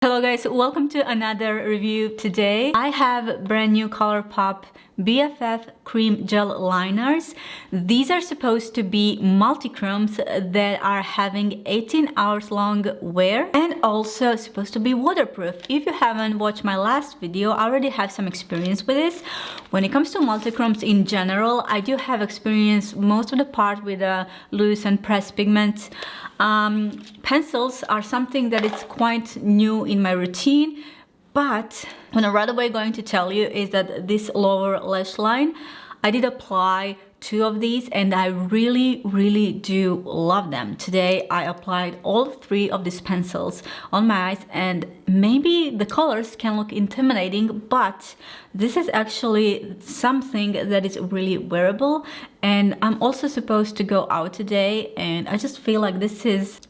Hello guys, welcome to another review. Today I have brand new ColourPop Bff Creme gel liners. These are supposed to be multi-chromes that are having 18 hours long wear and also supposed to be waterproof. If you haven't watched my last video, I already have some experience with this. When it comes to multi-chromes in general, I do have experience most of the part with loose and pressed pigments. Pencils are something that is quite new in my routine, but what I'm right away going to tell you is that this lower lash line, I did apply 2 of these and I really do love them. Today I applied all 3 of these pencils on my eyes, and maybe the colors can look intimidating, but this is actually something that is really wearable. And I'm also supposed to go out today, and I just feel like this is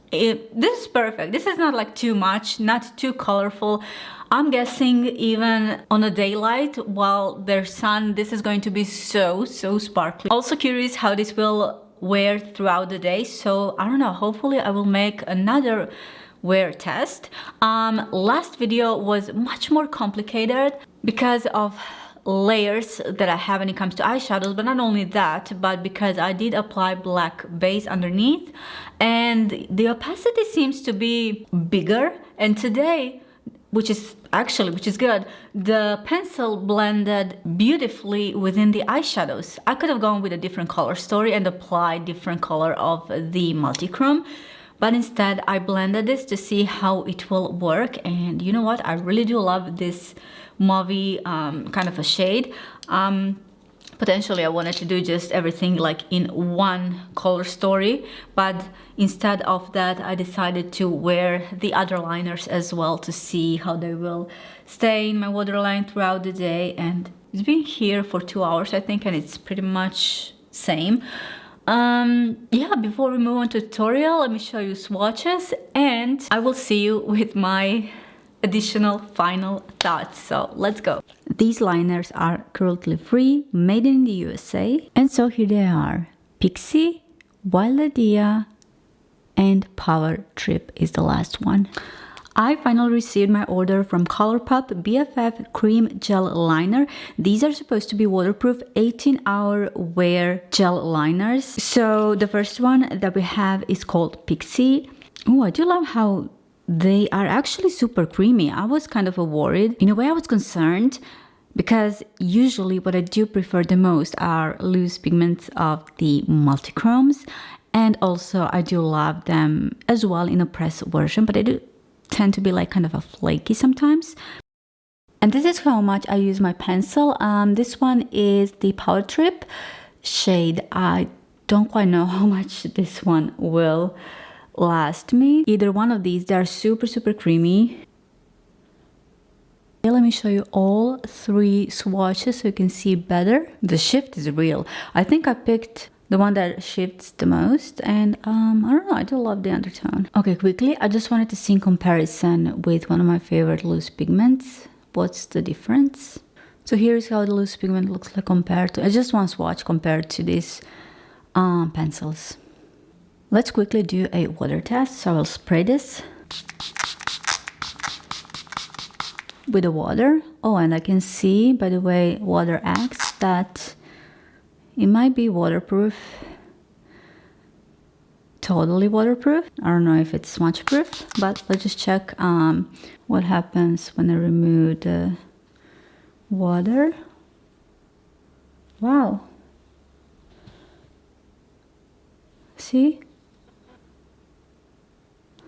perfect. This is not like too much, not too colorful. I'm guessing even on a daylight while there's sun, this is going to be so sparkly. Also curious how this will wear throughout the day. So I don't know, hopefully I will make another wear test. Last video was much more complicated because of layers that I have when it comes to eyeshadows, but not only that, but because I did apply black base underneath and the opacity seems to be bigger. And today, which is good, the pencil blended beautifully within the eyeshadows. I could have gone with a different color story and applied different color of the multichrome, but instead I blended this to see how it will work. And you know what, I really do love this mauvey kind of a shade. Potentially I wanted to do just everything like in one color story, but instead of that I decided to wear the other liners as well to see how they will stay in my waterline throughout the day. And it's been here for 2 hours I think, and it's pretty much same. Yeah, before we move on to tutorial, let me show you swatches and I will see you with my additional final thoughts. So let's go. These liners are cruelty free, made in the USA, and so here they are: Pixie, Wild Idea, and Power Trip is the last one. I finally received my order from ColourPop Bff Creme Gel Liner. These are supposed to be waterproof 18-hour wear gel liners. So the first one that we have is called Pixie. Oh, I do love how they are actually super creamy. I was kind of worried. In a way, I was concerned because usually what I do prefer the most are loose pigments of the multichromes. And also I do love them as well in a pressed version, but they do tend to be like kind of a flaky sometimes. And this is how much I use my pencil. This one is the Power Trip shade. I don't quite know how much this one will last me. Either one of these, they are super creamy. Okay, let me show you all 3 swatches so you can see better. The shift is real. I think I picked the one that shifts the most, and I don't know, I do love the undertone. Okay, quickly, I just wanted to see in comparison with one of my favorite loose pigments. What's the difference? So here's how the loose pigment looks like compared to, just one swatch compared to these pencils. Let's quickly do a water test. So I will spray this with the water. Oh, and I can see by the way water acts that it might be waterproof. Totally waterproof. I don't know if it's smudge proof, but let's just check what happens when I remove the water. Wow. See?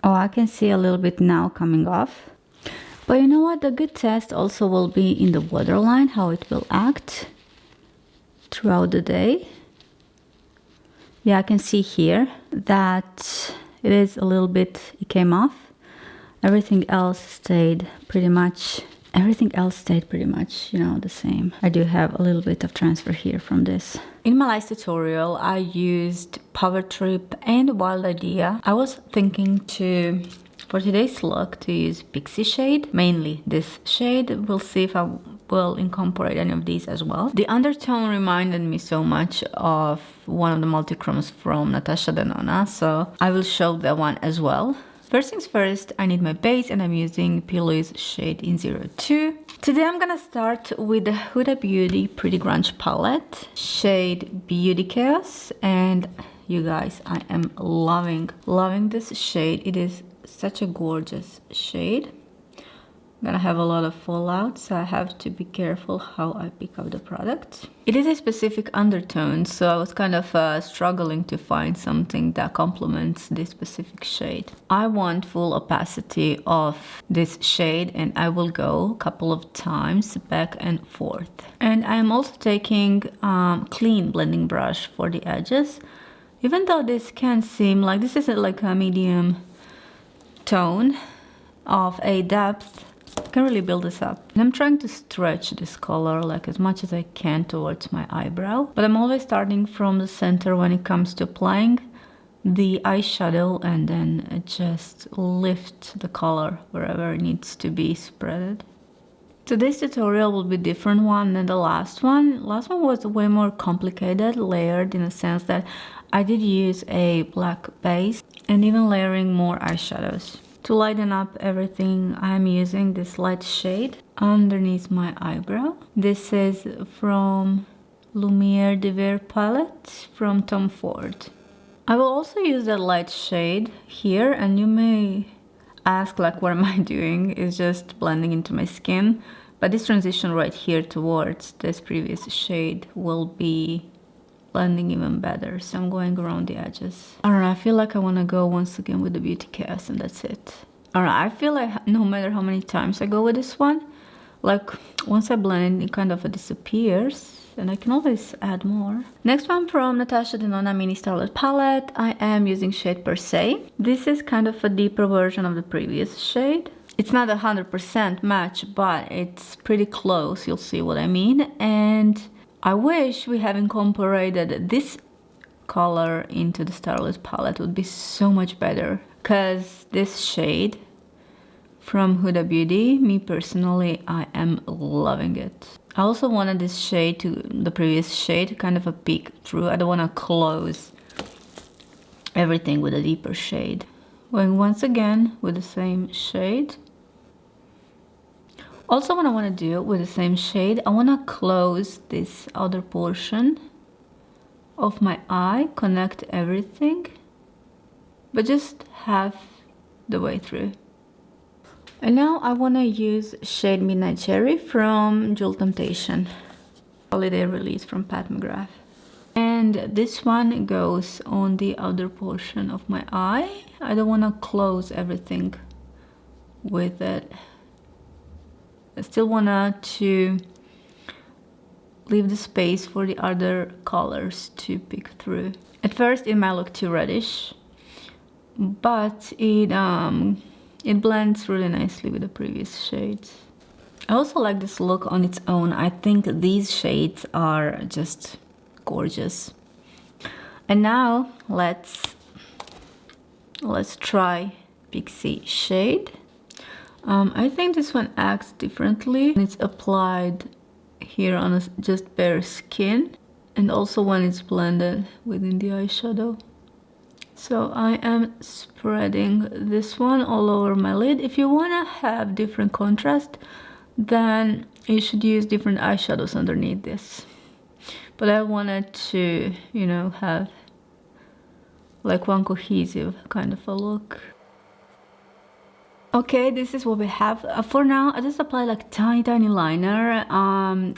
Oh, I can see a little bit now coming off. But you know what? The good test also will be in the waterline, how it will act throughout the day. Yeah, I can see here that it is a little bit, it came off. Everything else stayed pretty much, you know, the same. I do have a little bit of transfer here from this. In my last tutorial, I used Power Trip and Wild Idea. I was thinking to, for today's look, to use Pixie shade, mainly this shade. We'll see if I will incorporate any of these as well. The undertone reminded me so much of one of the multichromes from Natasha Denona, so I will show that one as well. First things first, I need my base and I'm using Pillows shade in 02. Today I'm gonna start with the Huda Beauty Pretty Grunge palette, shade Beauty Chaos, and you guys, I am loving this shade. It is such a gorgeous shade. I'm gonna have a lot of fallout, so I have to be careful how I pick up the product. It is a specific undertone, so I was kind of struggling to find something that complements this specific shade. I want full opacity of this shade, and I will go a couple of times back and forth. And I am also taking clean blending brush for the edges, even though this can seem like this is like a medium tone of a depth. I can really build this up. And I'm trying to stretch this color like as much as I can towards my eyebrow, but I'm always starting from the center when it comes to applying the eyeshadow, and then just lift the color wherever it needs to be spreaded. Today's tutorial will be a different one than the last one. Last one was way more complicated, layered, in a sense that I did use a black base and even layering more eyeshadows. To lighten up everything, I'm using this light shade underneath my eyebrow. This is from Lumiere de Verre palette from Tom Ford. I will also use that light shade here, and you may ask like what am I doing? It's just blending into my skin, but this transition right here towards this previous shade will be blending even better, so I'm going around the edges. I don't know, I feel like I want to go once again with the Beauty Chaos, and that's it. I don't know, I feel like no matter how many times I go with this one, like once I blend it kind of disappears, and I can always add more. Next one from Natasha Denona Mini Starlet palette. I am using shade Per Se. This is kind of a deeper version of the previous shade. It's not 100% match, but it's pretty close, you'll see what I mean. And I wish we have incorporated this color into the Starlit palette. It would be so much better, because this shade from Huda Beauty, me personally, I am loving it. I also wanted this shade to the previous shade, kind of a peek through. I don't want to close everything with a deeper shade. Going once again with the same shade. Also, what I want to do with the same shade, I want to close this outer portion of my eye, connect everything, but just half the way through. And now I want to use shade Midnight Cherry from Jewel Temptation, holiday release from Pat McGrath. And this one goes on the outer portion of my eye. I don't want to close everything with it. I still want to leave the space for the other colors to pick through. At first it might look too reddish, but it blends really nicely with the previous shades. I also like this look on its own. I think these shades are just gorgeous. And now let's try Pixie shade. I think this one acts differently. It's applied here on just bare skin, and also when it's blended within the eyeshadow. So I am spreading this one all over my lid. If you want to have different contrast, then you should use different eyeshadows underneath this. But I wanted to, you know, have like one cohesive kind of a look. Okay, this is what we have. For now, I just apply like tiny liner,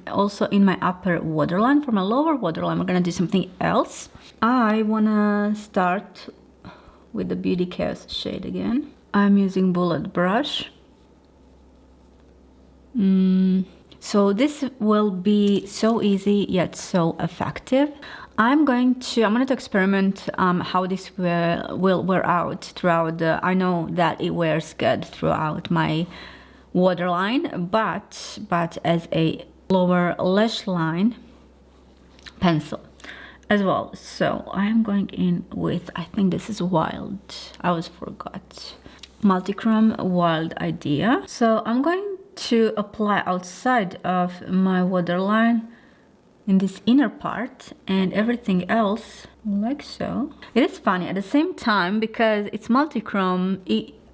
also in my upper waterline. For my lower waterline, I'm gonna do something else. I wanna start with the Beauty Chaos shade again. I'm using bullet brush. So this will be so easy yet so effective. I'm going to experiment how this will wear out throughout I know that it wears good throughout my waterline, but as a lower lash line pencil as well. So I'm going in with, I think this is Wild. I always forgot. Multichrome Wild Idea. So I'm going to apply outside of my waterline in this inner part, and everything else like so. It is funny at the same time, because it's multichrome,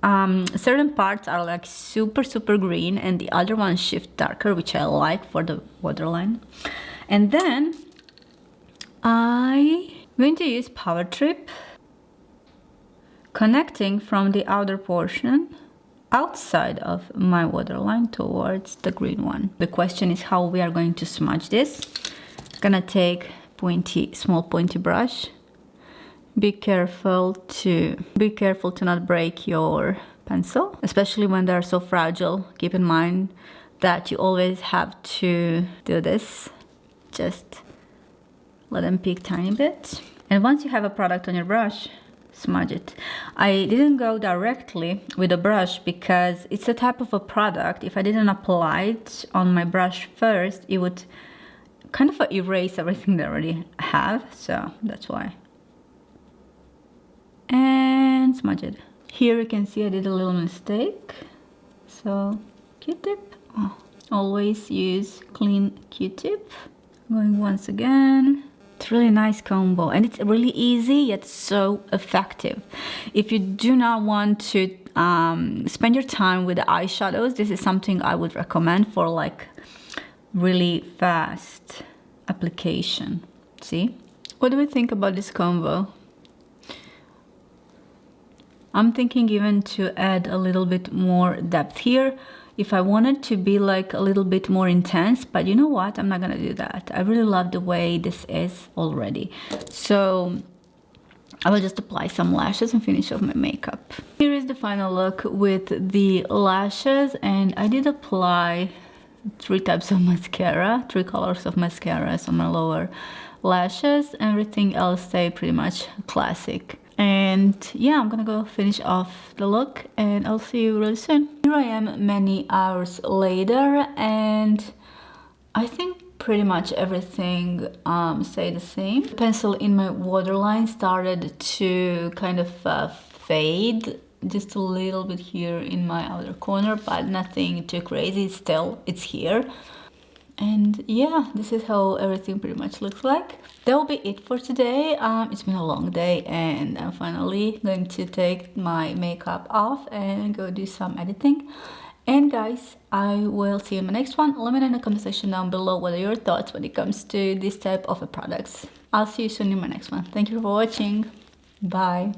certain parts are like super green and the other ones shift darker, which I like for the waterline. And then I'm going to use Power Trip, connecting from the outer portion outside of my waterline towards the green one. The question is how we are going to smudge this. Gonna take small pointy brush. Be careful to not break your pencil, especially when they're so fragile. Keep in mind that you always have to do this. Just let them peek tiny bit. And once you have a product on your brush, smudge it. I didn't go directly with a brush because it's a type of a product. If I didn't apply it on my brush first, it would kind of erase everything that I already have. So that's why. And smudge it. Here you can see I did a little mistake. So Q-tip. Oh, always use clean Q-tip. Going once again. It's really nice combo and it's really easy yet so effective. If you do not want to spend your time with the eyeshadows, this is something I would recommend for like really fast application. See? What do we think about this combo? I'm thinking even to add a little bit more depth here if I wanted to be like a little bit more intense, but you know what? I'm not gonna do that. I really love the way this is already. So I will just apply some lashes and finish off my makeup. Here is the final look with the lashes, and I did apply 3 types of mascara, 3 colors of mascaras on my lower lashes. Everything else stayed pretty much classic. And yeah, I'm gonna go finish off the look and I'll see you really soon. Here I am many hours later and I think pretty much everything stayed the same. The pencil in my waterline started to kind of fade just a little bit here in my outer corner, but nothing too crazy. Still, it's here. And yeah, this is how everything pretty much looks like. That will be it for today. It's been a long day and I'm finally going to take my makeup off and go do some editing. And guys, I will see you in my next one. Let me know in the comment section down below what are your thoughts when it comes to this type of products. I'll see you soon in my next one. Thank you for watching. Bye.